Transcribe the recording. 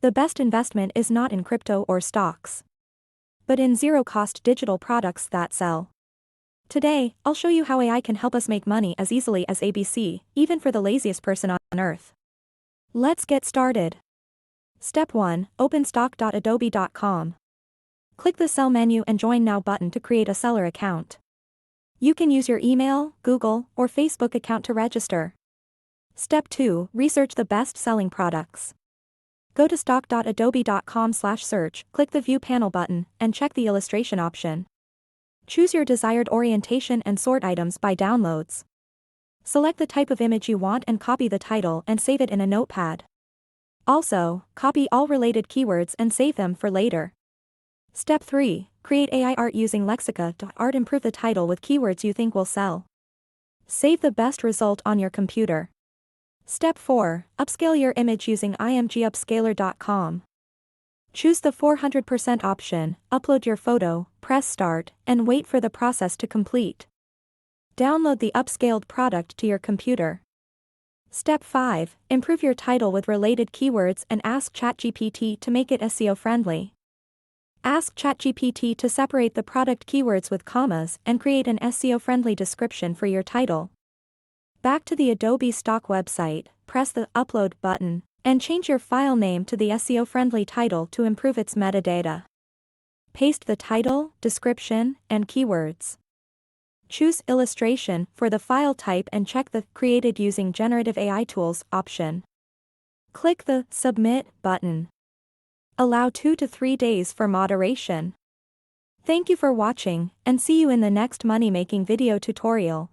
The best investment is not in crypto or stocks, but in zero-cost digital products that sell. Today, I'll show you how AI can help us make money as easily as ABC, even for the laziest person on earth. Let's get started. Step 1. Open stock.adobe.com. Click the Sell menu and Join Now button to create a seller account. You can use your email, Google, or Facebook account to register. Step 2. Research the best-selling products. Go to stock.adobe.com/search, click the View Panel button, and check the illustration option. Choose your desired orientation and sort items by downloads. Select the type of image you want and copy the title and save it in a notepad. Also, copy all related keywords and save them for later. Step 3. Create AI art using Lexica.art. Improve the title with keywords you think will sell. Save the best result on your computer. Step 4. Upscale your image using imgupscaler.com. Choose the 400% option, upload your photo, press start, and wait for the process to complete. Download the upscaled product to your computer. Step 5. Improve your title with related keywords and ask ChatGPT to make it SEO friendly. Ask ChatGPT to separate the product keywords with commas and create an SEO friendly description for your title. Back to the Adobe Stock website, press the Upload button, and change your file name to the SEO-friendly title to improve its metadata. Paste the title, description, and keywords. Choose Illustration for the file type and check the Created using Generative AI Tools option. Click the Submit button. Allow 2 to 3 days for moderation. Thank you for watching, and see you in the next money-making video tutorial.